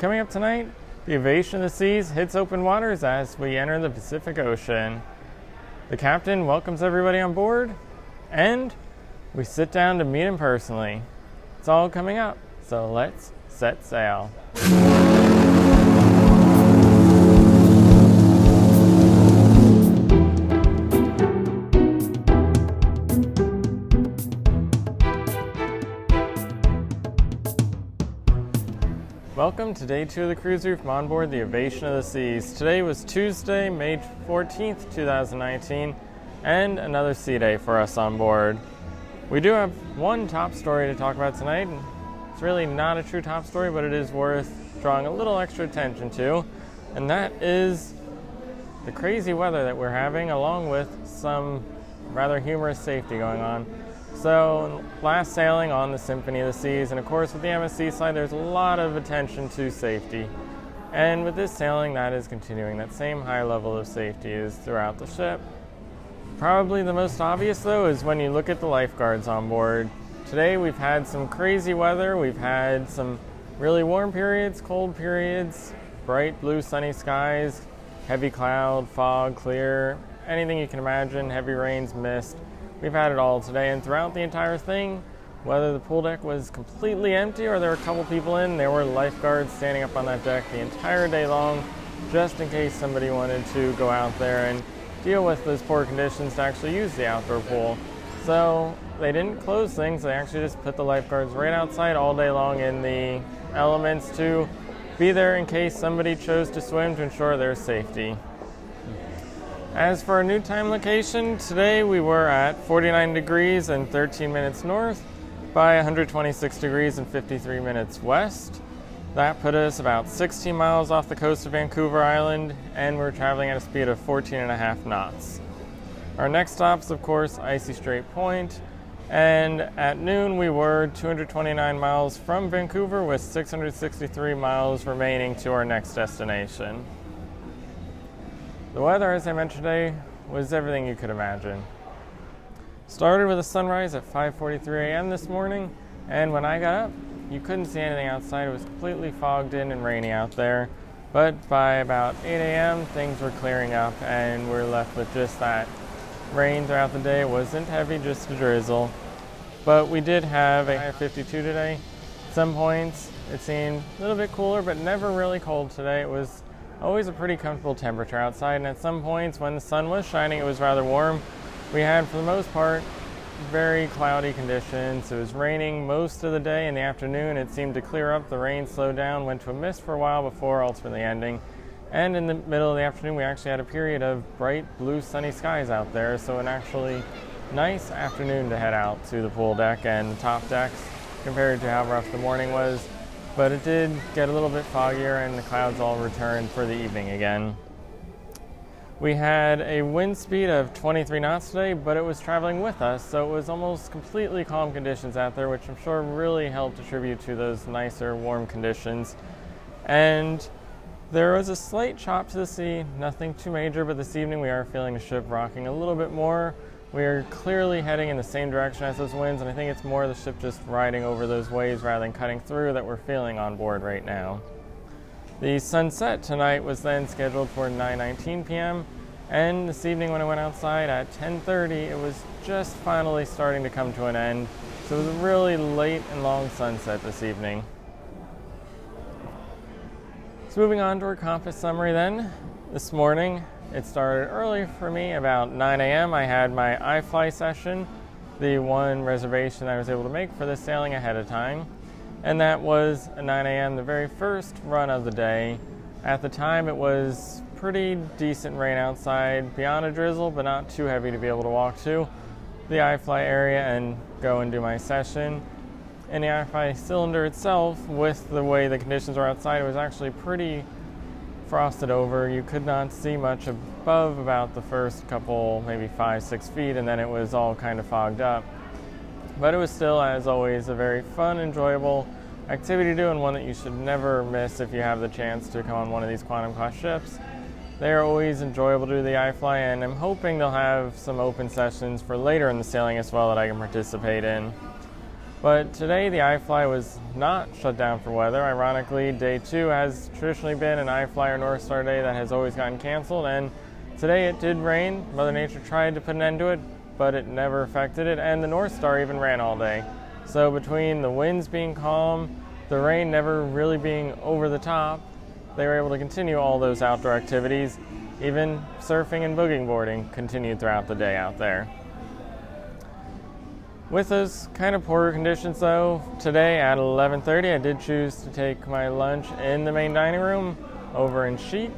Coming up tonight, the Ovation of the Seas hits open waters as we enter the Pacific Ocean. The captain welcomes everybody on board, and we sit down to meet him personally. It's all coming up, so let's set sail. Welcome to day 2 of the cruise from on board the Ovation of the Seas. Today was Tuesday, May 14th, 2019, and another sea day for us on board. We do have one top story to talk about tonight. It's really not a true top story, but it is worth drawing a little extra attention to, and that is the crazy weather that we're having, along with some rather humorous safety going on. So, last sailing on the Symphony of the Seas, and of course with the MSC side there's a lot of attention to safety. And with this sailing, that is continuing. That same high level of safety is throughout the ship. Probably the most obvious though is when you look at the lifeguards on board. Today we've had some crazy weather. We've had some really warm periods, cold periods, bright blue sunny skies, heavy cloud, fog, clear, anything you can imagine, heavy rains, mist. We've had it all today, and throughout the entire thing, whether the pool deck was completely empty or there were a couple people in, there were lifeguards standing up on that deck the entire day long, just in case somebody wanted to go out there and deal with those poor conditions to actually use the outdoor pool. So they didn't close things, they actually just put the lifeguards right outside all day long in the elements to be there in case somebody chose to swim to ensure their safety. As for our new time location, today we were at 49 degrees and 13 minutes north by 126 degrees and 53 minutes west. That put us about 16 miles off the coast of Vancouver Island, and we're traveling at a speed of 14.5 knots. Our next stop's, of course, Icy Strait Point, and at noon we were 229 miles from Vancouver with 663 miles remaining to our next destination. The weather, as I mentioned today, was everything you could imagine. Started with a sunrise at 5:43 a.m. this morning, and when I got up, you couldn't see anything outside. It was completely fogged in and rainy out there. But by about 8 a.m., things were clearing up, and we're left with just that rain throughout the day. It wasn't heavy, just a drizzle. But we did have a high of 52 today. At some points, it seemed a little bit cooler, but never really cold today. It was always a pretty comfortable temperature outside, and at some points when the sun was shining it was rather warm. We had, for the most part, very cloudy conditions. It was raining most of the day. In the afternoon it seemed to clear up, the rain slowed down, went to a mist for a while before ultimately ending. And in the middle of the afternoon we actually had a period of bright blue sunny skies out there, so an actually nice afternoon to head out to the pool deck and the top decks compared to how rough the morning was. But it did get a little bit foggier and the clouds all returned for the evening again. We had a wind speed of 23 knots today, but it was traveling with us, so it was almost completely calm conditions out there, which I'm sure really helped attribute to those nicer, warm conditions. And there was a slight chop to the sea, nothing too major, but this evening we are feeling the ship rocking a little bit more. We are clearly heading in the same direction as those winds, and I think it's more the ship just riding over those waves rather than cutting through that we're feeling on board right now. The sunset tonight was then scheduled for 9:19 p.m., and this evening when I went outside at 10:30, it was just finally starting to come to an end. So it was a really late and long sunset this evening. So moving on to our compass summary then. This morning, it started early for me, about 9 a.m. I had my iFly session, the one reservation I was able to make for this sailing ahead of time. And that was at 9 a.m., the very first run of the day. At the time, it was pretty decent rain outside, beyond a drizzle, but not too heavy to be able to walk to the iFly area and go and do my session. And the iFly cylinder itself, with the way the conditions were outside, it was actually pretty frosted over. You could not see much above about the first couple, maybe 5-6 feet, and then it was all kind of fogged up. But it was still, as always, a very fun, enjoyable activity to do, and one that you should never miss if you have the chance to come on one of these Quantum class ships. They are always enjoyable to do the iFly, and I'm hoping they'll have some open sessions for later in the sailing as well that I can participate in. But today the iFly was not shut down for weather. Ironically, day 2 has traditionally been an iFly or North Star day that has always gotten canceled, and today it did rain. Mother Nature tried to put an end to it, but it never affected it, and the North Star even ran all day. So between the winds being calm, the rain never really being over the top, they were able to continue all those outdoor activities. Even surfing and boogie boarding continued throughout the day out there. With those kind of poorer conditions though, today at 11:30 I did choose to take my lunch in the main dining room over in Chic.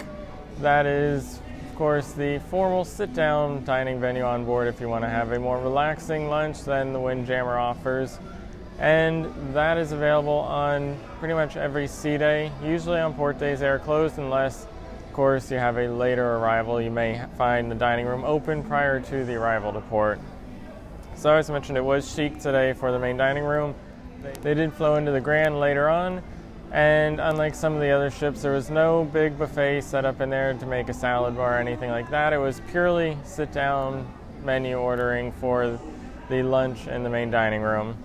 That is, of course, the formal sit-down dining venue on board if you want to have a more relaxing lunch than the Windjammer offers. And that is available on pretty much every sea day. Usually on port days they are closed unless, of course, you have a later arrival. You may find the dining room open prior to the arrival to port. So as I mentioned, it was Chic today for the main dining room. They did flow into the Grand later on, and unlike some of the other ships, there was no big buffet set up in there to make a salad bar or anything like that. It was purely sit-down menu ordering for the lunch in the main dining room.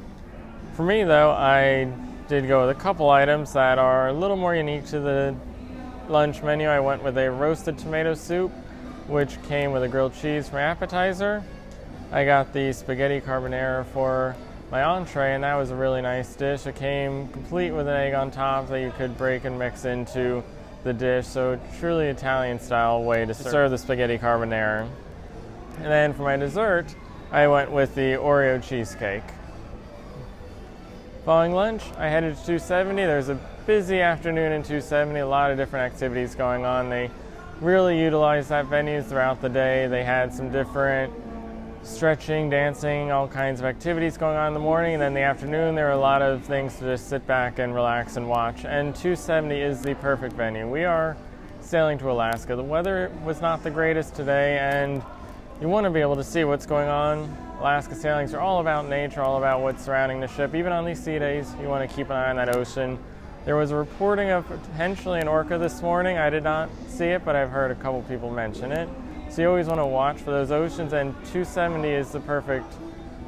For me though, I did go with a couple items that are a little more unique to the lunch menu. I went with a roasted tomato soup, which came with a grilled cheese for appetizer. I got the spaghetti carbonara for my entree, and that was a really nice dish. It came complete with an egg on top that you could break and mix into the dish, so truly Italian style way to serve the spaghetti carbonara. And then for my dessert, I went with the Oreo cheesecake. Following lunch, I headed to 270. There's a busy afternoon in 270, a lot of different activities going on. They really utilized that venue throughout the day. They had some different stretching, dancing, all kinds of activities going on in the morning, and then in the afternoon there were a lot of things to just sit back and relax and watch. And 270 is the perfect venue. We are sailing to Alaska. The weather was not the greatest today, and you want to be able to see what's going on. Alaska sailings are all about nature, all about what's surrounding the ship. Even on these sea days, you want to keep an eye on that ocean. There was a reporting of potentially an orca this morning. I did not see it, but I've heard a couple people mention it. So you always want to watch for those oceans, and 270 is the perfect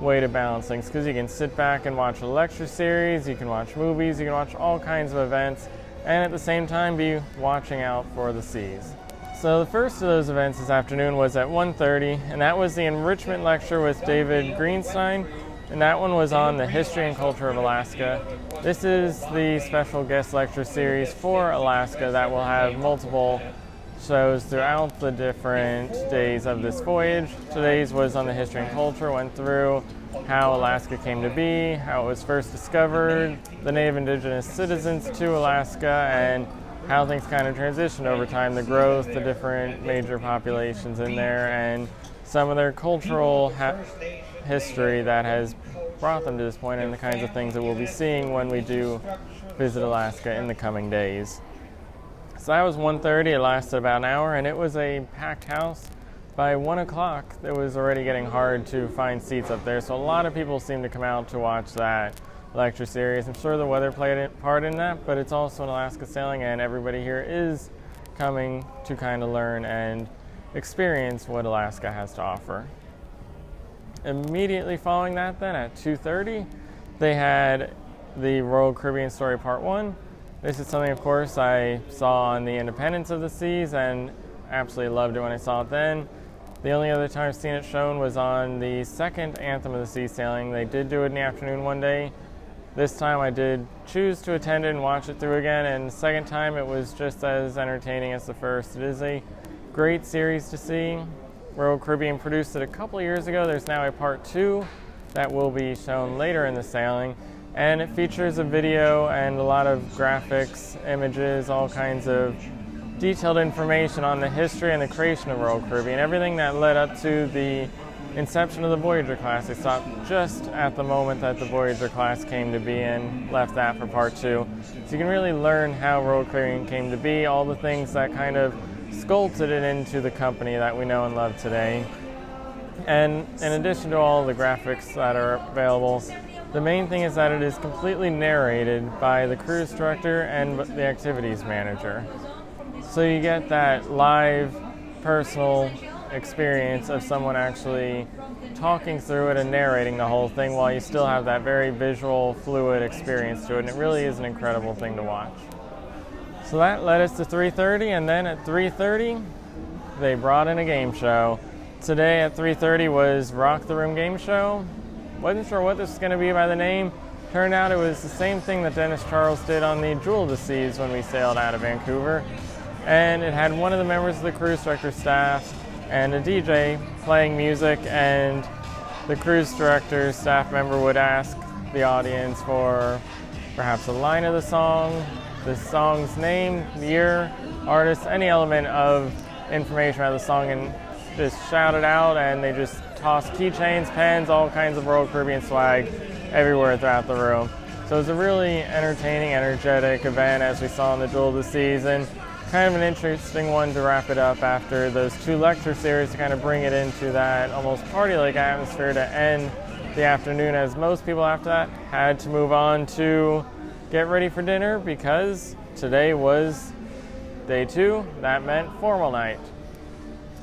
way to balance things because you can sit back and watch a lecture series, you can watch movies, you can watch all kinds of events, and at the same time be watching out for the seas. So the first of those events this afternoon was at 1:30, and that was the enrichment lecture with David Greenstein, and that one was on the history and culture of Alaska. This is the special guest lecture series for Alaska that will have multiple shows throughout the different days of this voyage. Today's was on the history and culture, went through how Alaska came to be, how it was first discovered, the native indigenous citizens to Alaska, and how things kind of transitioned over time, the growth, the different major populations in there, and some of their cultural history that has brought them to this point, and the kinds of things that we'll be seeing when we do visit Alaska in the coming days. So that was 1:30, it lasted about an hour, and it was a packed house. By 1 o'clock, it was already getting hard to find seats up there, so a lot of people seemed to come out to watch that lecture series. I'm sure the weather played a part in that, but it's also an Alaska sailing, and everybody here is coming to kind of learn and experience what Alaska has to offer. Immediately following that then, at 2:30, they had the Royal Caribbean Story Part 1. This is something, of course, I saw on the Independence of the Seas and absolutely loved it when I saw it then. The only other time I've seen it shown was on the second Anthem of the Sea sailing. They did do it in the afternoon one day. This time I did choose to attend it and watch it through again, and the second time it was just as entertaining as the first. It is a great series to see. Royal Caribbean produced it a couple of years ago. There's now a part 2 that will be shown later in the sailing. And it features a video and a lot of graphics, images, all kinds of detailed information on the history and the creation of Royal Caribbean, everything that led up to the inception of the Voyager class. They stopped just at the moment that the Voyager class came to be and left that for part 2. So you can really learn how Royal Caribbean came to be, all the things that kind of sculpted it into the company that we know and love today. And in addition to all the graphics that are available, the main thing is that it is completely narrated by the cruise director and the activities manager. So you get that live, personal experience of someone actually talking through it and narrating the whole thing while you still have that very visual, fluid experience to it, and it really is an incredible thing to watch. So that led us to 3:30, and then at 3:30, they brought in a game show. Today at 3:30 was Rock the Room Game Show. Wasn't sure what this was going to be by the name. Turned out it was the same thing that Dennis Charles did on the Jewel of the Seas when we sailed out of Vancouver. And it had one of the members of the cruise director staff and a DJ playing music, and the cruise director staff member would ask the audience for perhaps a line of the song's name, year, artist, any element of information about the song, and just shout it out, and they just tossed keychains, pens, all kinds of Royal Caribbean swag everywhere throughout the room. So it was a really entertaining, energetic event, as we saw in the Jewel of the Seas, and kind of an interesting one to wrap it up after those two lecture series, to kind of bring it into that almost party-like atmosphere to end the afternoon, as most people after that had to move on to get ready for dinner, because today was day 2. That meant formal night.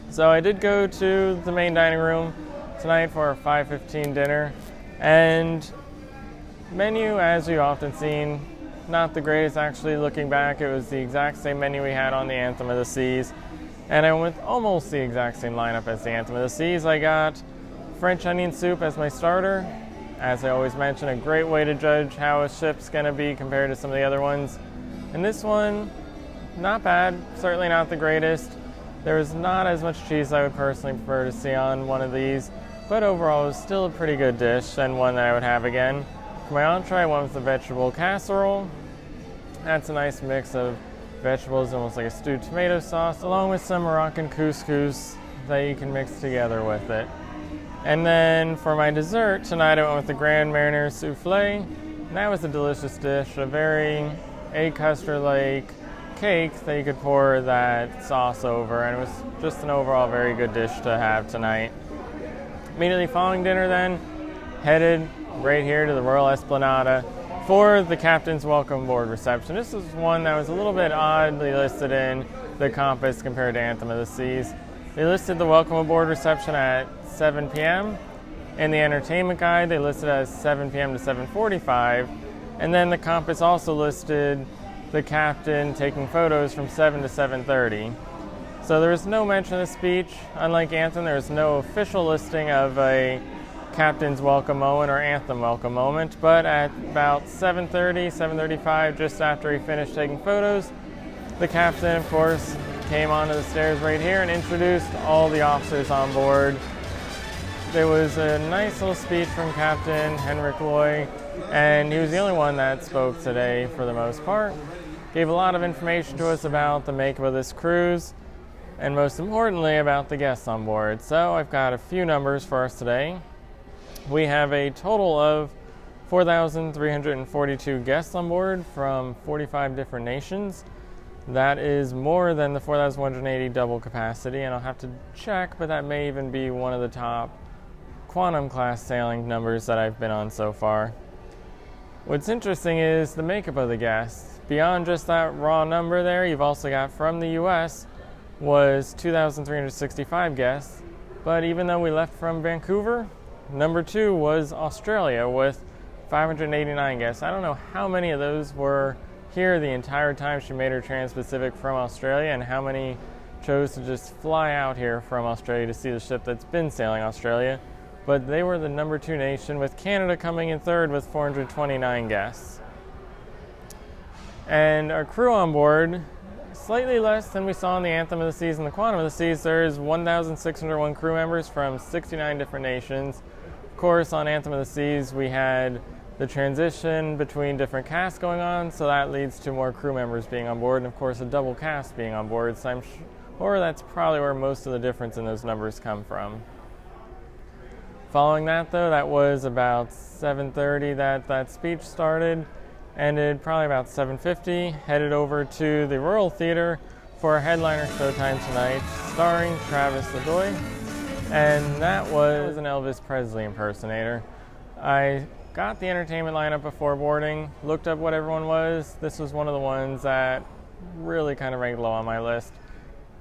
So I did go to the main dining room tonight for our 5:15 dinner, and menu, as you've often seen, not the greatest. Actually, looking back, it was the exact same menu we had on the Anthem of the Seas, and I went with almost the exact same lineup as the Anthem of the Seas. I got French onion soup as my starter. As I always mention, a great way to judge how a ship's going to be compared to some of the other ones. And this one, not bad, certainly not the greatest. There was not as much cheese I would personally prefer to see on one of these, but overall it was still a pretty good dish, and one that I would have again. For my entree, I went with the vegetable casserole. That's a nice mix of vegetables, almost like a stewed tomato sauce, along with some Moroccan couscous that you can mix together with it. And then for my dessert tonight, I went with the Grand Marnier souffle. And that was a delicious dish, a very egg custard-like cake that you could pour that sauce over, and it was just an overall very good dish to have tonight. Immediately following dinner then, headed right here to the Royal Esplanade for the Captain's Welcome Aboard reception. This was one that was a little bit oddly listed in the Compass compared to Anthem of the Seas. They listed the Welcome Aboard reception at 7 p.m. In the entertainment guide, they listed it as 7 p.m. to 7:45, and then the Compass also listed the captain taking photos from 7 to 7:30. So there was no mention of the speech. Unlike Anthem, there was no official listing of a Captain's Welcome Moment or Anthem Welcome Moment, but at about 7:30, 7:35, just after he finished taking photos, the captain, of course, came onto the stairs right here and introduced all the officers on board. There was a nice little speech from Captain Henrik Loy, and he was the only one that spoke today for the most part. Gave a lot of information to us about the makeup of this cruise, and most importantly about the guests on board. So I've got a few numbers for us today. We have a total of 4,342 guests on board from 45 different nations. That is more than the 4,180 double capacity, and I'll have to check, but that may even be one of the top Quantum class sailing numbers that I've been on so far. What's interesting is the makeup of the guests. Beyond just that raw number there, you've also got from the US was 2,365 guests, but even though we left from Vancouver, number 2 was Australia with 589 guests. I don't know how many of those were here the entire time she made her Trans-Pacific from Australia, and how many chose to just fly out here from Australia to see the ship that's been sailing Australia. But they were the number 2 nation, with Canada coming in third with 429 guests. And our crew on board, slightly less than we saw in the Anthem of the Seas and the Quantum of the Seas. There's 1,601 crew members from 69 different nations. Of course, on Anthem of the Seas, we had the transition between different casts going on, so that leads to more crew members being on board, and of course a double cast being on board, so I'm sure that's probably where most of the difference in those numbers come from. Following that though, that was about 7:30 that speech started, ended probably about 7:50, headed over to the Royal Theatre for a headliner showtime tonight, starring Travis LaDoy, and that was an Elvis Presley impersonator. I got the entertainment lineup before boarding, looked up what everyone was. This was one of the ones that really kind of ranked low on my list.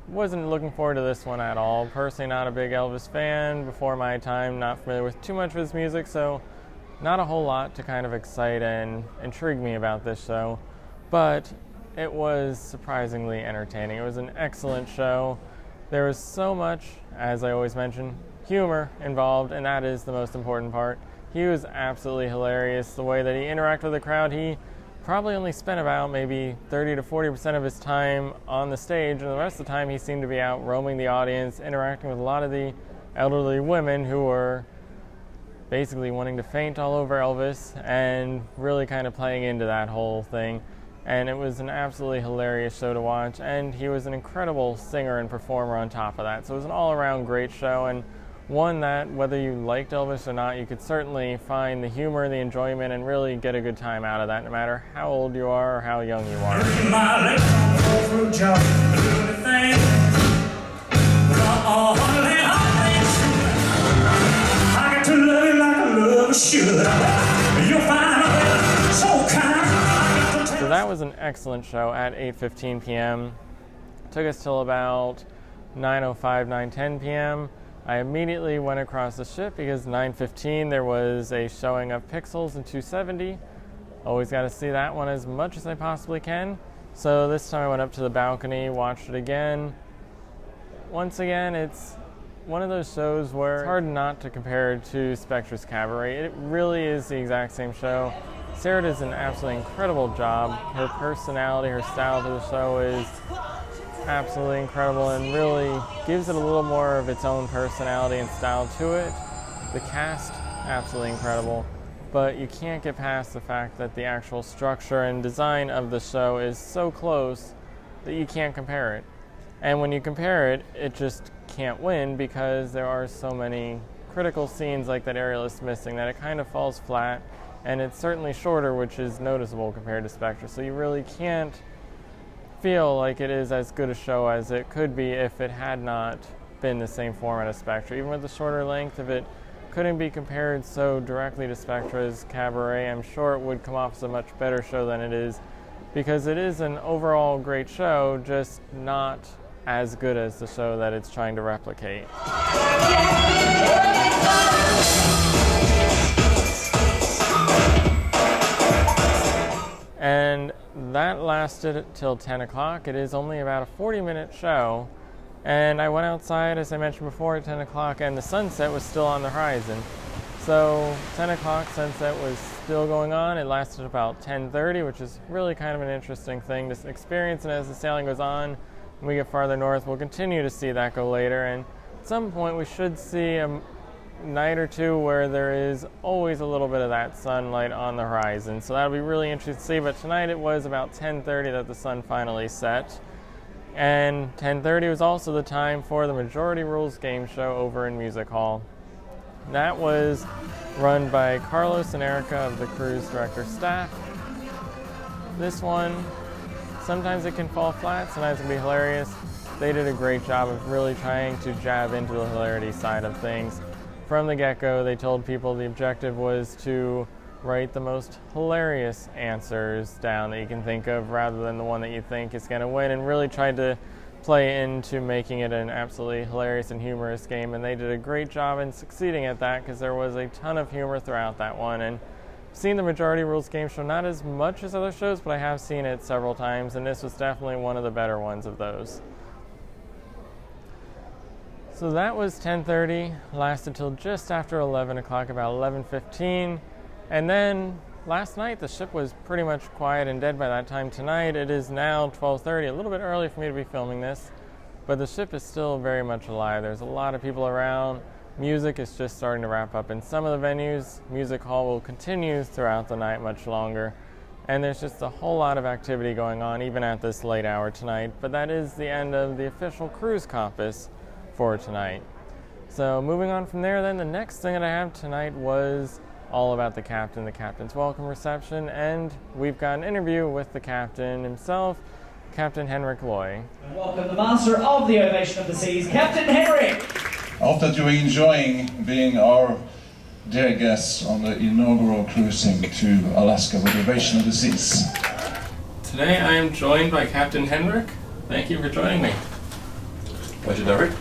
wasn't looking forward to this one at all. Personally, not a big Elvis fan before my time, not familiar with too much of his music, so not a whole lot to kind of excite and intrigue me about this show. But it was surprisingly entertaining. It was an excellent show. There was so much, as I always mention, humor involved, and that is the most important part. He was absolutely hilarious. The way that he interacted with the crowd, he probably only spent about maybe 30 to 40% of his time on the stage, and the rest of the time he seemed to be out roaming the audience, interacting with a lot of the elderly women who were basically wanting to faint all over Elvis and really kind of playing into that whole thing. And it was an absolutely hilarious show to watch, and he was an incredible singer and performer on top of that. So it was an all-around great show, and one that, whether you liked Elvis or not, you could certainly find the humor, the enjoyment, and really get a good time out of that, no matter how old you are or how young you are. So that was an excellent show at 8:15 p.m. Took us till about 9:05, 9:10 p.m. I immediately went across the ship because 9:15 there was a showing of Pixels in 270. Always got to see that one as much as I possibly can. So this time I went up to the balcony, watched it again. Once again, it's one of those shows where it's hard not to compare it to Spectra's Cabaret. It really is the exact same show. Sarah does an absolutely incredible job. Her personality, her style to the show is absolutely incredible and really gives it a little more of its own personality and style to it. The cast, absolutely incredible, but you can't get past the fact that the actual structure and design of the show is so close that you can't compare it. And when you compare it, it just can't win because there are so many critical scenes like that Ariel is missing that it kind of falls flat, and it's certainly shorter, which is noticeable compared to Spectra. So you really can't feel like it is as good a show as it could be if it had not been the same format as Spectra. Even with the shorter length, if it couldn't be compared so directly to Spectra's Cabaret, I'm sure it would come off as a much better show than it is, because it is an overall great show, just not as good as the show that it's trying to replicate. And that lasted till 10 o'clock. It is only about a 40-minute show. And I went outside, as I mentioned before, at 10 o'clock, and the sunset was still on the horizon. So 10 o'clock, sunset was still going on. It lasted about 10:30, which is really kind of an interesting thing to experience. And as the sailing goes on, when we get farther north, we'll continue to see that go later. And at some point, we should see a night or two where there is always a little bit of that sunlight on the horizon. So that'll be really interesting to see. But tonight it was about 10:30 that the sun finally set. And 10:30 was also the time for the Majority Rules game show over in Music Hall. That was run by Carlos and Erica of the cruise director staff. This one, sometimes it can fall flat, sometimes it can be hilarious. They did a great job of really trying to jab into the hilarity side of things. From the get-go, they told people the objective was to write the most hilarious answers down that you can think of rather than the one that you think is going to win, and really tried to play into making it an absolutely hilarious and humorous game. And they did a great job in succeeding at that, because there was a ton of humor throughout that one. And I've seen the Majority Rules game show not as much as other shows, but I have seen it several times, and this was definitely one of the better ones of those. So that was 10:30, lasted till just after 11 o'clock, about 11:15. And then last night the ship was pretty much quiet and dead by that time. Tonight it is now 12:30, a little bit early for me to be filming this, but the ship is still very much alive. There's a lot of people around. Music is just starting to wrap up in some of the venues. Music Hall will continue throughout the night much longer. And there's just a whole lot of activity going on even at this late hour tonight. But that is the end of the official cruise compass for tonight. So moving on from there, then the next thing that I have tonight was all about the captain's welcome reception, and we've got an interview with the captain himself, Captain Henrik Loy. Welcome the master of the Ovation of the Seas, Captain Henrik. I hope that you're enjoying being our dear guests on the inaugural cruising to Alaska with Ovation of the Seas. Today I am joined by Captain Henrik. Thank you for joining me. Pleasure, Derek.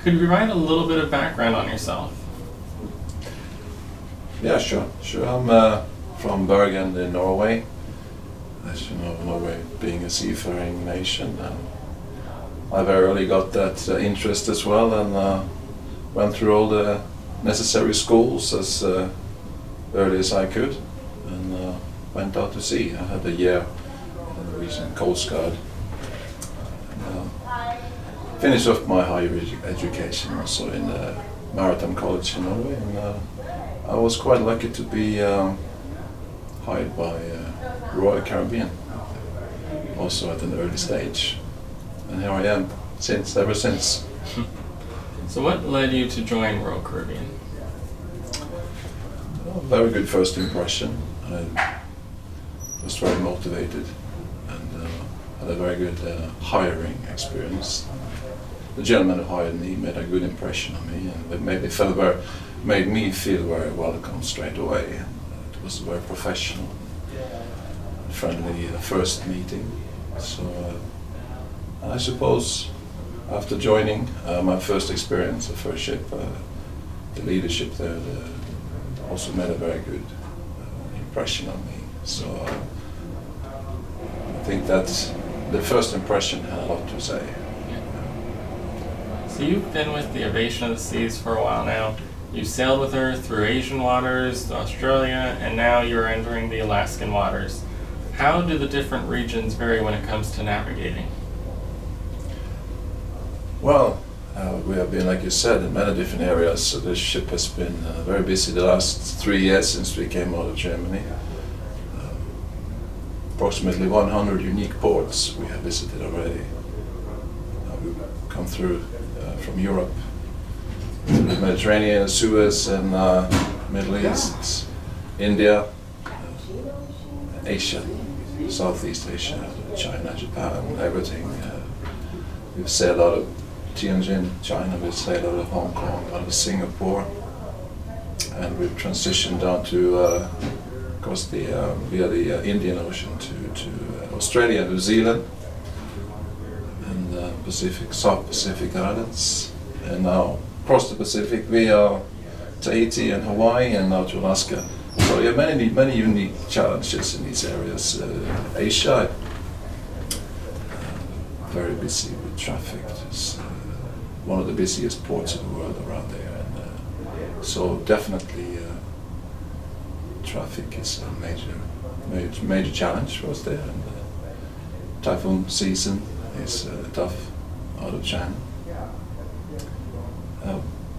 Could you provide a little bit of background on yourself? Yeah, sure. I'm from Bergen in Norway. As you know, Norway being a seafaring nation, I very early got that interest as well, and went through all the necessary schools as early as I could, and went out to sea. I had a year in the Norwegian Coast Guard. Finished off my higher education also in the Maritime College in Norway, and I was quite lucky to be hired by Royal Caribbean, also at an early stage, and here I am ever since. So what led you to join Royal Caribbean? Very good first impression. I was very motivated and had a very good hiring experience. The gentleman who hired me made a good impression on me, and it made me feel very welcome straight away. It was very professional, friendly first meeting. So I suppose after joining my first experience, the first ship, the leadership there also made a very good impression on me. So I think that the first impression had a lot to say. So you've been with the Ovation of the Seas for a while now. You've sailed with her through Asian waters, Australia, and now you're entering the Alaskan waters. How do the different regions vary when it comes to navigating? Well, we have been, like you said, in many different areas. So this ship has been very busy the last 3 years since we came out of Germany. Approximately 100 unique ports we have visited already. We've come through from Europe, the Mediterranean, Suez, and Middle East, India, Asia, Southeast Asia, China, Japan, everything. We've sailed out of Tianjin, China, we've sailed out of Hong Kong, out of Singapore, and we've transitioned down to, of course, via the Indian Ocean to Australia, New Zealand, Pacific, South Pacific Islands, and now across the Pacific via Tahiti and Hawaii, and now to Alaska. So you have many unique challenges in these areas. Asia, very busy with traffic. It's one of the busiest ports in the world around there, and so definitely traffic is a major challenge for us there. And typhoon season is tough out of China.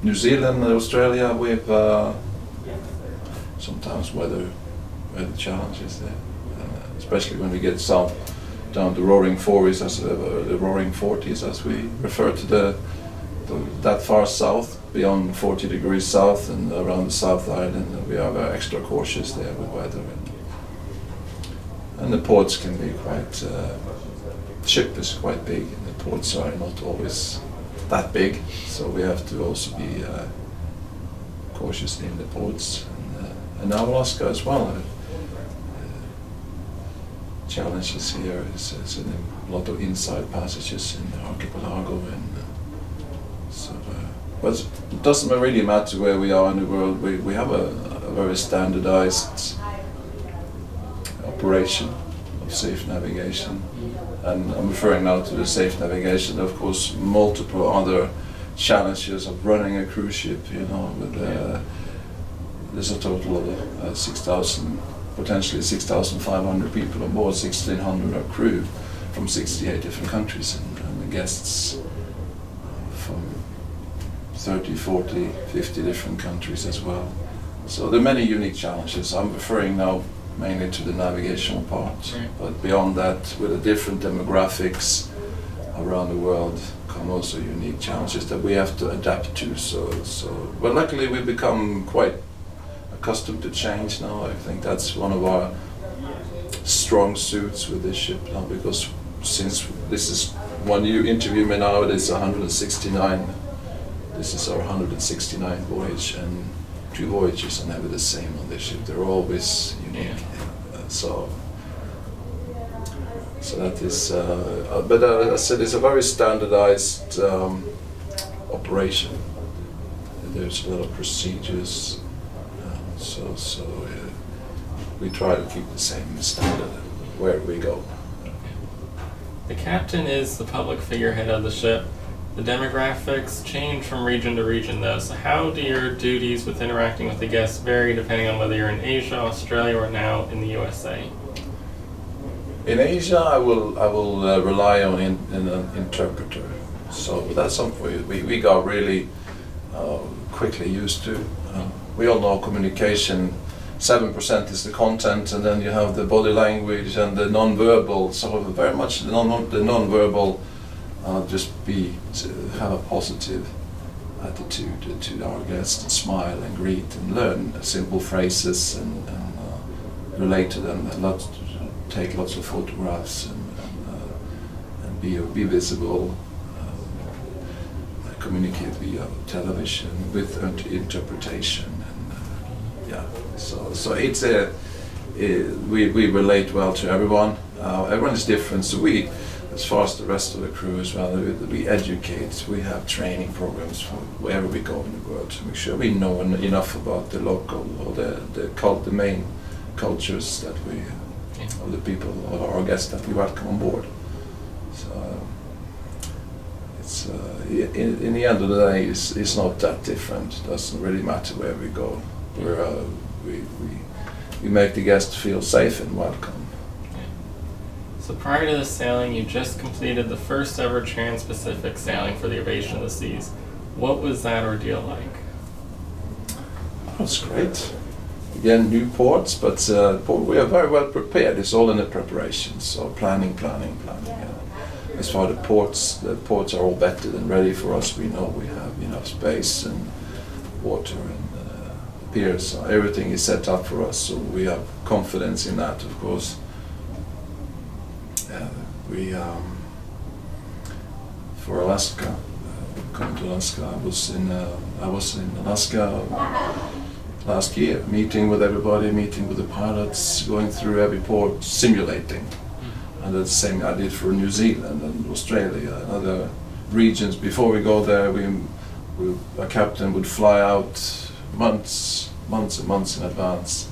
New Zealand and Australia, we've sometimes weather challenges there, especially when we get south down the roaring 40s, the roaring 40s, as we refer to that far south, beyond 40 degrees south and around the South Island. And we are very extra cautious there with weather, and the ports can be quite. The ship is quite big, and the ports are not always that big, so we have to also be cautious in the ports. And now Alaska as well. Challenges here is a lot of inside passages in the archipelago, and but it doesn't really matter where we are in the world. We have a very standardized operation of safe navigation, and I'm referring now to the safe navigation. Of course, multiple other challenges of running a cruise ship. You know, with there's a total of 6,000, potentially 6,500 people on board, 1,600 are crew from 68 different countries, and the guests from 30, 40, 50 different countries as well. So there are many unique challenges. I'm referring now mainly to the navigational part, but beyond that, with the different demographics around the world come also unique challenges that we have to adapt to. But luckily we've become quite accustomed to change now. I think that's one of our strong suits with this ship now, because since this is, when you interview me now, it is 169. This is our 169th voyage, and 2 voyages are never the same on this ship. They're always unique. So So that is, but as I said, it's a very standardized operation. There's a lot of procedures, so we try to keep the same standard where we go. The captain is the public figurehead of the ship. The demographics change from region to region though, so how do your duties with interacting with the guests vary depending on whether you're in Asia, Australia, or now in the USA? In Asia, I will rely on an interpreter. So that's something we got really quickly used to. We all know communication, 7% is the content, and then you have the body language and the non-verbal. So very much the non-verbal, have a positive attitude to our guests, and smile and greet and learn simple phrases and relate to them, and take lots of photographs and be visible. Communicate via television with interpretation, and so it's we relate well to everyone. Everyone is different, so we, as far as the rest of the crew as well, we educate. We have training programs for wherever we go in the world to make sure we know enough about the local or the main cultures that we of the people or our guests that we welcome on board. So it's in the end of the day, it's not that different. It doesn't really matter where we go. We make the guests feel safe and welcome. So prior to this sailing, you just completed the first ever trans-Pacific sailing for the Ovation of the Seas. What was that ordeal like? That was great. Again, new ports, but we are very well prepared. It's all in the preparation, so planning. As far as the ports are all vetted and ready for us. We know we have enough space and water and piers. So everything is set up for us, so we have confidence in that, of course. For Alaska, coming to Alaska, I was in Alaska last year, meeting with everybody, meeting with the pilots, going through every port, simulating. And that's the same I did for New Zealand and Australia and other regions. Before we go there, a captain would fly out months and months in advance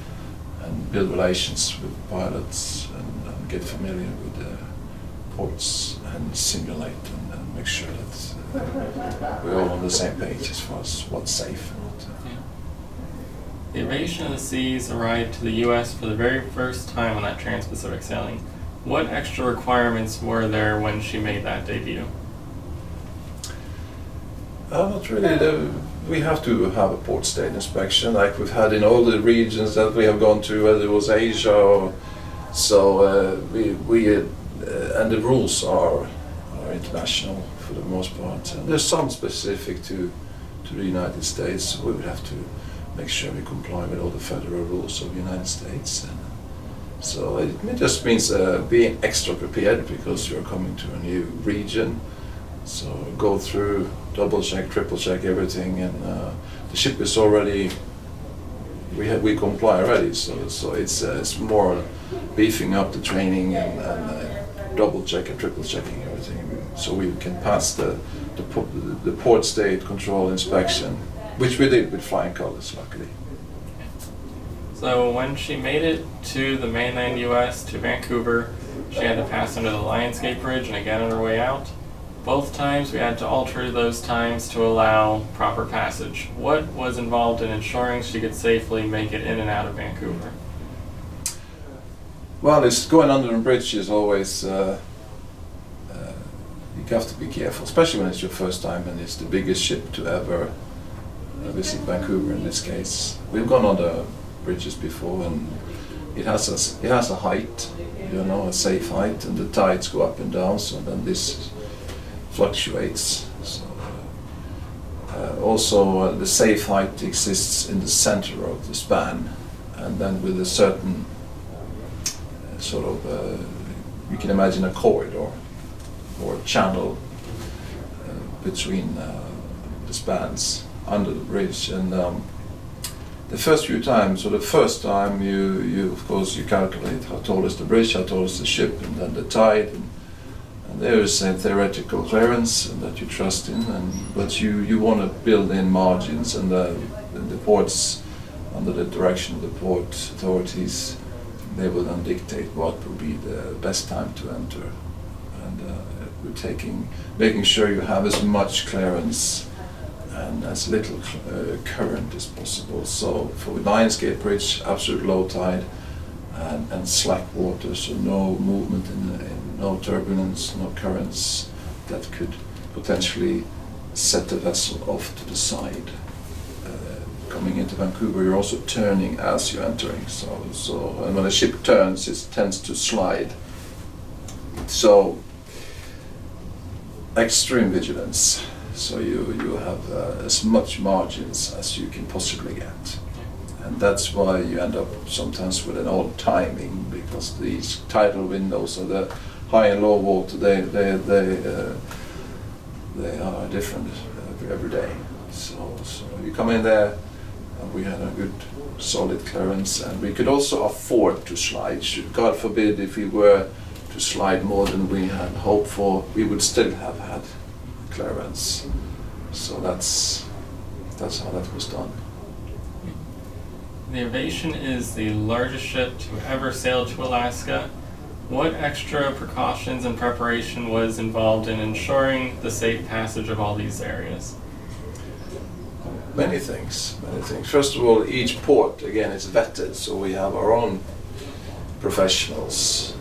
and build relations with pilots and get familiar with the ports and simulate and make sure that we're all on the same page as far as what's safe and what. The Ovation of the Seas arrived to the U.S. for the very first time on that trans-Pacific sailing. What extra requirements were there when she made that debut? Not really. We have to have a port state inspection like we've had in all the regions that we have gone to, whether it was Asia or so. And the rules are international for the most part. And there's some specific to the United States, so we would have to make sure we comply with all the federal rules of the United States. And so it just means being extra prepared because you're coming to a new region. So go through, double check, triple check everything, and the ship is already, we comply already. So it's more beefing up the training and double check and triple checking everything, so we can pass the port state control inspection, which we did with flying colors, luckily. So when she made it to the mainland U.S., to Vancouver, she had to pass under the Lionsgate Bridge and again on her way out. Both times we had to alter those times to allow proper passage. What was involved in ensuring she could safely make it in and out of Vancouver? Well, it's going under the bridge is always, you have to be careful, especially when it's your first time and it's the biggest ship to ever visit Vancouver in this case. We've gone under bridges before, and it has a height, a safe height, and the tides go up and down, so then this fluctuates. So, also, the safe height exists in the center of the span, and then with a certain you can imagine a corridor or a channel between the spans under the bridge, and the first few times, so the first time you of course you calculate how tall is the bridge, how tall is the ship, and then the tide, and there is a theoretical clearance that you trust in, but you want to build in margins, and the ports, under the direction of the port authorities, they will then dictate what will be the best time to enter, and we're making sure you have as much clearance and as little current as possible. So for the Lionsgate Bridge, absolute low tide and slack water, so no movement in no turbulence, no currents that could potentially set the vessel off to the side. Coming into Vancouver, you're also turning as you're entering. So and when a ship turns, it tends to slide. So extreme vigilance. So you have as much margins as you can possibly get, and that's why you end up sometimes with an odd timing, because these tidal windows of the high and low water they are different every day. So you come in there, and we had a good solid clearance, and we could also afford to slide. God forbid if we were to slide more than we had hoped for, we would still have had clearance. So that's how that was done. The Ovation is the largest ship to ever sail to Alaska. What extra precautions and preparation was involved in ensuring the safe passage of all these areas? Many things. First of all, each port, again, is vetted, so we have our own professionals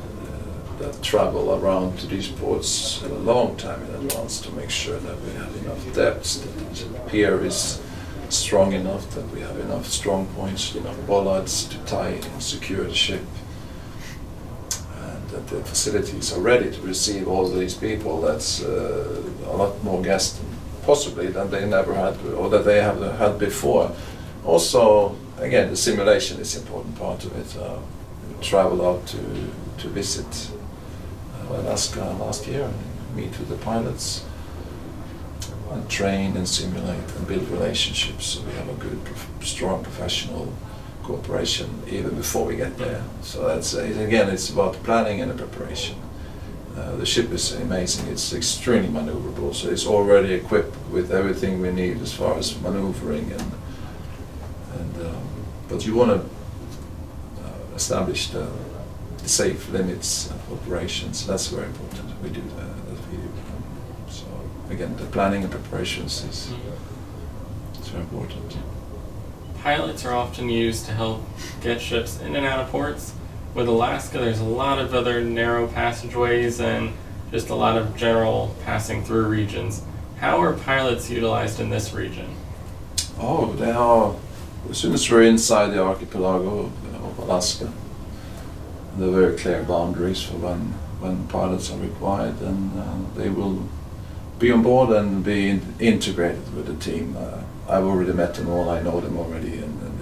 that travel around to these ports a long time in advance to make sure that we have enough depths, that the pier is strong enough, that we have enough strong points, enough bollards to tie and secure the ship, and that the facilities are ready to receive all these people. That's a lot more guests possibly than they never had, or that they have had before. Also, again, the simulation is an important part of it. We traveled out to visit Alaska last year and meet with the pilots and train and simulate and build relationships, so we have a good, strong professional cooperation even before we get there. So that's again, it's about planning and the preparation. The ship is amazing. It's extremely maneuverable, so it's already equipped with everything we need as far as maneuvering and but you want to establish the safe limits of operations. That's very important. We do that. So again, the planning and preparations is very important. Pilots are often used to help get ships in and out of ports. With Alaska, there's a lot of other narrow passageways and just a lot of general passing through regions. How are pilots utilized in this region? Oh, they are. As soon as we're inside the archipelago of Alaska, there are very clear boundaries for when pilots are required, and they will be on board and be integrated with the team. I've already met them all. I know them already, and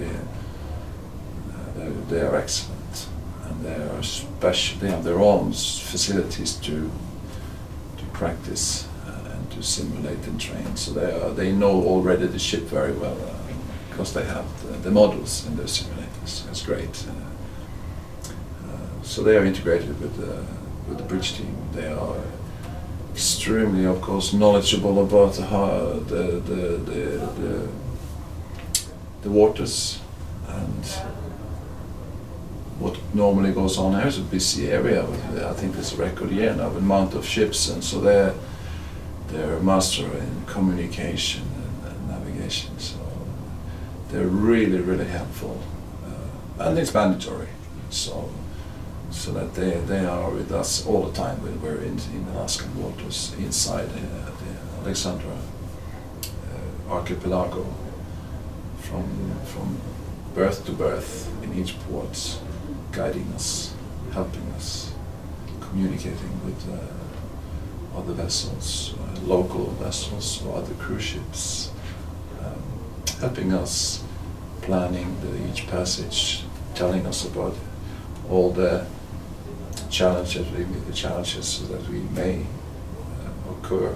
they are excellent. And they are special. They have their own facilities to practice and to simulate and train. So they know already the ship very well because they have the models in their simulators. It's great. So they are integrated with the bridge team. They are extremely, of course, knowledgeable about the waters and what normally goes on. Here is a busy area. I think it's a record year now with amount of ships, and so they're master in communication and navigation. So they're really, really helpful, and it's mandatory. So that they are with us all the time when we're in Alaskan waters inside the Alexandra archipelago, from berth to berth in each port, guiding us, helping us, communicating with other vessels, local vessels or other cruise ships, helping us planning each passage, telling us about all the challenges that we may occur,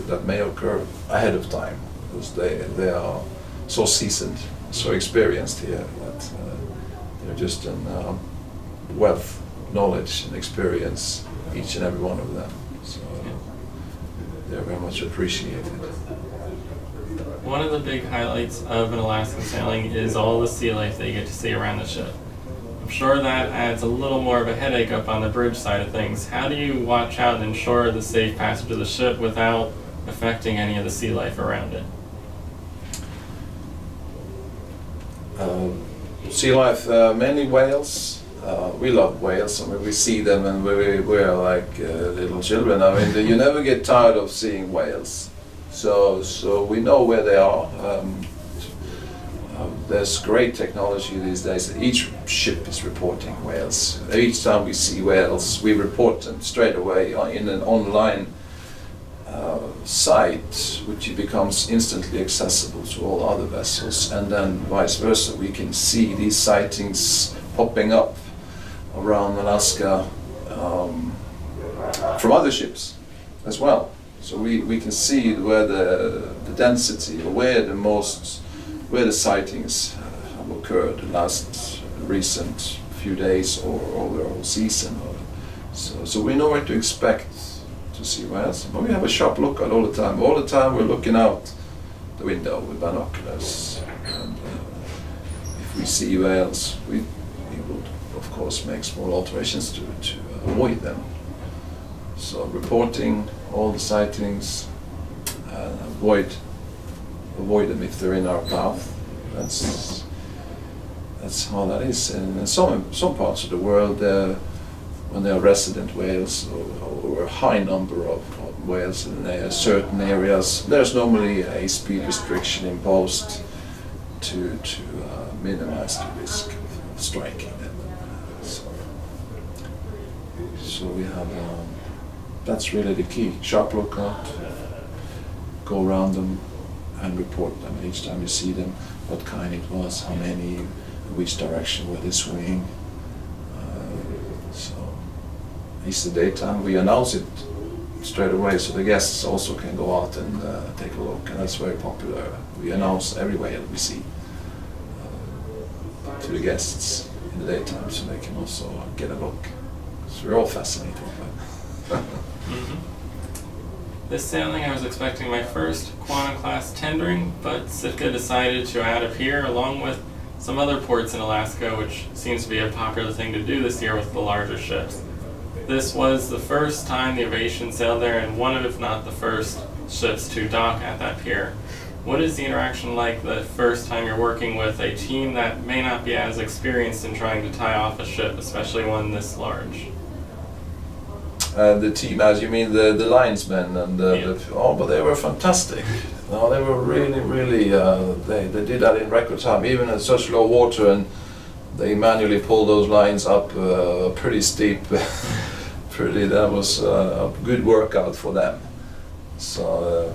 that may occur ahead of time, because they are so seasoned so experienced here that they're just a wealth, knowledge and experience, each and every one of them. So they're very much appreciated. One of the big highlights of an Alaskan sailing is all the sea life that you get to see around the ship. I'm sure that adds a little more of a headache up on the bridge side of things. How do you watch out and ensure the safe passage of the ship without affecting any of the sea life around it? Sea life, many whales. We love whales. I mean, we see them and we're like little children. I mean, you never get tired of seeing whales. So we know where they are. There's great technology these days. Each ship is reporting whales. Each time we see whales, we report them straight away in an online site, which becomes instantly accessible to all other vessels, and then vice versa. We can see these sightings popping up around Alaska from other ships as well. So we can see where the density, or where the sightings have occurred the last recent few days or over the whole season. So we know where to expect to see whales, but we have a sharp lookout all the time. All the time we're looking out the window with binoculars, and if we see whales, we will of course make small alterations to avoid them. So reporting all the sightings and avoid them if they're in our path. That's how that is. And in some parts of the world, when there are resident whales or a high number of whales in certain areas, there's normally a speed restriction imposed to minimize the risk of striking them. So we have. That's really the key. Sharp lookout. Go around them and report them each time you see them. What kind it was, how many, which direction were they swimming. So it's the daytime. We announce it straight away, so the guests also can go out and take a look, and that's very popular. We announce every whale we see to the guests in the daytime, so they can also get a look. So we're all fascinated by it. This sailing, I was expecting my first Quantum class tendering, but Sitka decided to add a pier along with some other ports in Alaska, which seems to be a popular thing to do this year with the larger ships. This was the first time the Ovation sailed there, and one of, if not the first, ships to dock at that pier. What is the interaction like the first time you're working with a team that may not be as experienced in trying to tie off a ship, especially one this large? The team, as you mean the linesmen and but they were fantastic. No, they were really they did that in record time, even at such low water, and they manually pulled those lines up pretty steep. That was a good workout for them. So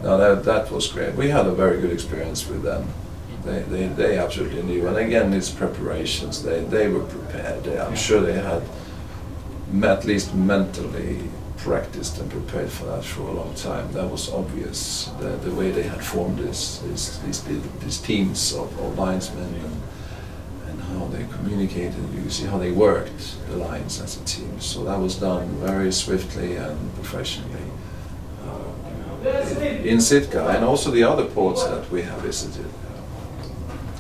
no, that was great. We had a very good experience with them. They absolutely knew, and again, it's preparations. They were prepared. I'm sure they had at least mentally practiced and prepared for that for a long time. That was obvious, the way they had formed these teams of linesmen and how they communicated. You see how they worked the lines as a team. So that was done very swiftly and professionally in Sitka, and also the other ports that we have visited.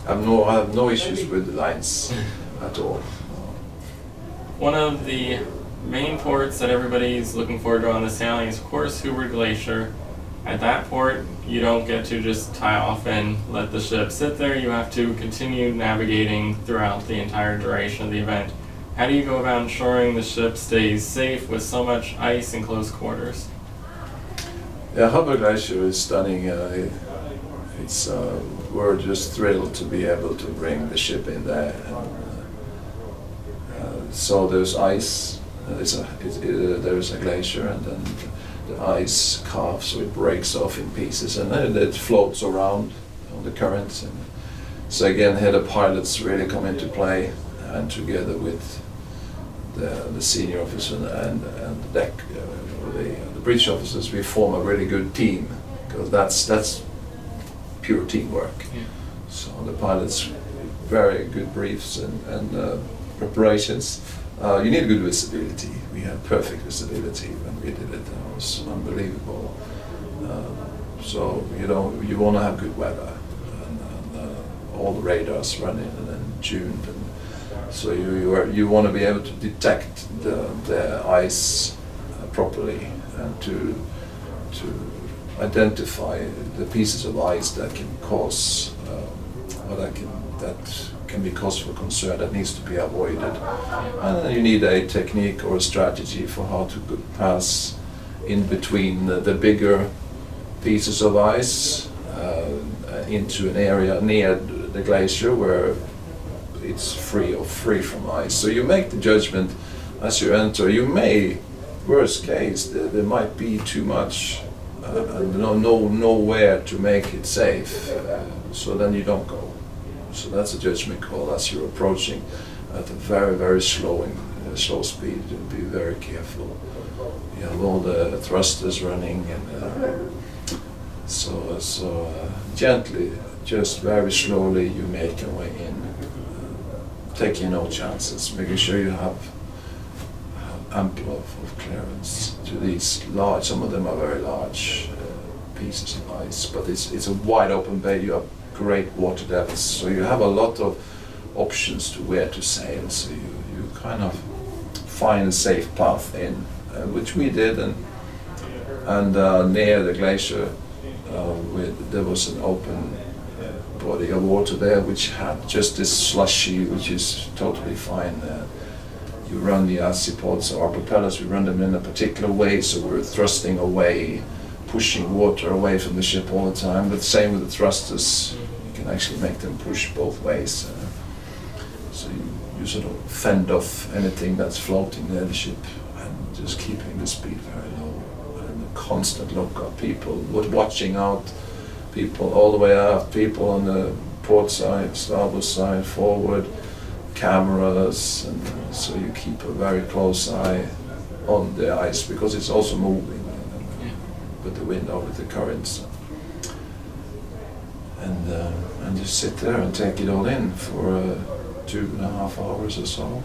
I have no issues with the lines at all. One of the main ports that everybody's looking forward to on the sailing is, of course, Hoover Glacier. At that port, you don't get to just tie off and let the ship sit there. You have to continue navigating throughout the entire duration of the event. How do you go about ensuring the ship stays safe with so much ice in close quarters? Yeah, Hoover Glacier is stunning. We're just thrilled to be able to bring the ship in there. So there's ice. There's a glacier, and then the ice calves, so it breaks off in pieces, and then it floats around on the currents. And so again, here the pilots really come into play, and together with the senior officer and the deck, the bridge officers, we form a really good team, because that's pure teamwork. Yeah. So the pilots, very good briefs and preparations. You need good visibility. We had perfect visibility when we did it. It was unbelievable. So you want to have good weather, and all the radars running and tuned, and so you want to be able to detect the ice properly and to identify the pieces of ice that can cause or that can be cause for concern that needs to be avoided. And then you need a technique or a strategy for how to pass in between the bigger pieces of ice into an area near the glacier where it's free from ice. So you make the judgment as you enter. You may, worst case, there might be too much and nowhere to make it safe. So then you don't go. So that's a judgment call as you're approaching at a very, very slow speed. Be very careful. You have all the thrusters running, and so gently, just very slowly, you make your way in, taking no chances, making sure you have ample of clearance to these large. Some of them are very large pieces of ice, but it's a wide open bay. You have great water depths, so you have a lot of options to where to sail. So you kind of find a safe path in, which we did, and near the glacier there was an open body of water there which had just this slushy, which is totally fine. You run the RC pods, our propellers, we run them in a particular way, so we're thrusting away, pushing water away from the ship all the time. But same with the thrusters, you can actually make them push both ways. So you sort of fend off anything that's floating near the ship, and just keeping the speed very low, and a constant look of people, watching out, people all the way up, people on the port side, starboard side, forward, cameras, and so you keep a very close eye on the ice because it's also moving with the wind or with the currents. And just sit there and take it all in for 2.5 hours or so.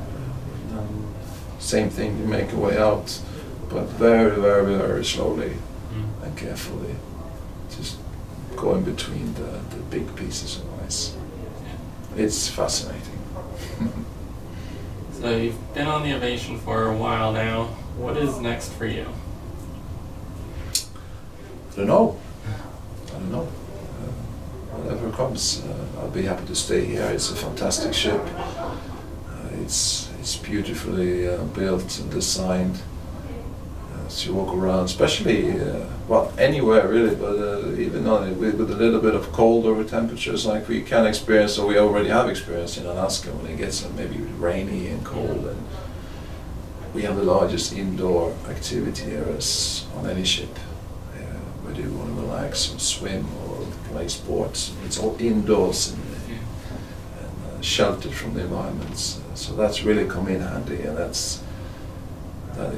Same thing, you make your way out, but very, very, very slowly and carefully, just going between the big pieces of ice. It's fascinating. So you've been on the Ovation for a while now. What is next for you? I don't know. Whatever comes, I'll be happy to stay here. It's a fantastic ship. It's beautifully built and designed. As you walk around, especially anywhere really, but even with a little bit of colder temperatures like we can experience, or we already have experienced in Alaska, when it gets maybe rainy and cold, and we have the largest indoor activity areas on any ship. Whether you want to relax or swim or play sports, it's all indoors and sheltered from the environments. So that's really come in handy, and that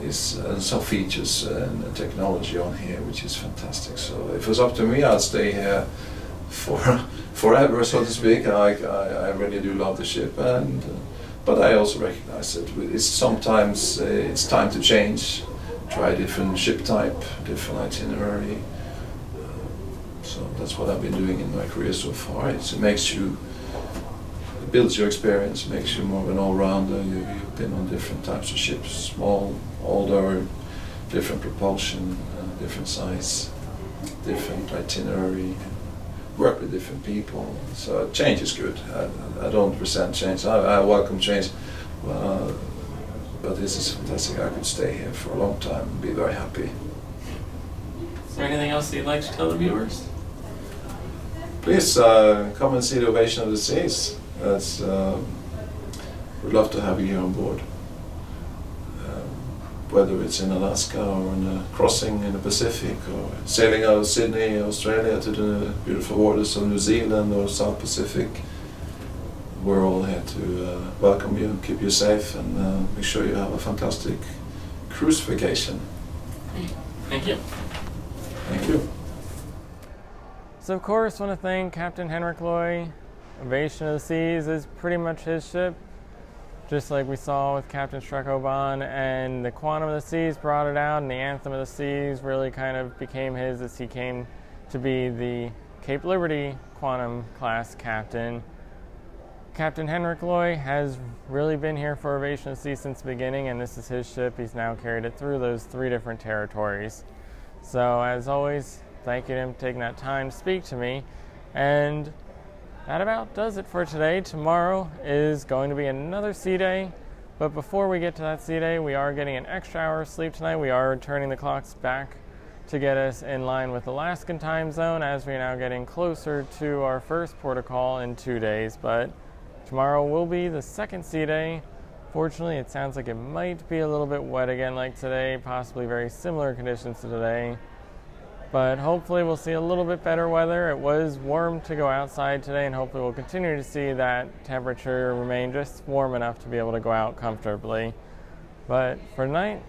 is some features and technology on here which is fantastic. So if it was up to me, I'd stay here forever, so to speak. I really do love the ship, but I also recognize that it's sometimes it's time to change, try a different ship type, different itinerary. So that's what I've been doing in my career so far. It builds your experience, makes you more of an all-rounder. You've been on different types of ships, small, older, different propulsion, different size, different itinerary, work with different people. So change is good. I don't resent change. I welcome change. But this is fantastic. I could stay here for a long time and be very happy. Is there anything else you'd like to tell the viewers? Please come and see the Ovation of the Seas. We'd love to have you here on board. Whether it's in Alaska or in a crossing in the Pacific, or sailing out of Sydney, Australia to the beautiful waters of New Zealand or South Pacific, we're all here to welcome you, keep you safe, and make sure you have a fantastic cruise vacation. Thank you. Thank you. So of course, I want to thank Captain Henrik Loy Ovation of the Seas is pretty much his ship, just like we saw with Captain Oban, and the Quantum of the Seas brought it out, and the Anthem of the Seas really kind of became his as he came to be the Cape Liberty Quantum class captain. Captain Henrik Loy has really been here for Ovation of the Seas since the beginning, and this is his ship. He's now carried it through those 3 different territories. So as always, thank you to him for taking that time to speak to me. And that about does it for today. Tomorrow is going to be another sea day, but before we get to that sea day, we are getting an extra hour of sleep tonight. We are turning the clocks back to get us in line with Alaskan time zone, as we are now getting closer to our first port of call in 2 days. But tomorrow will be the second sea day. Fortunately, it sounds like it might be a little bit wet again like today, possibly very similar conditions to today. But hopefully we'll see a little bit better weather. It was warm to go outside today, and hopefully we'll continue to see that temperature remain just warm enough to be able to go out comfortably. But for tonight,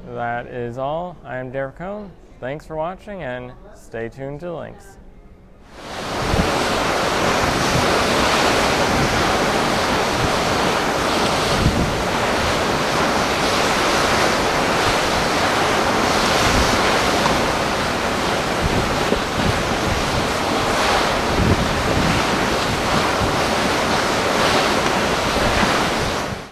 that is all. I am Picone. Thanks for watching, and stay tuned to the links.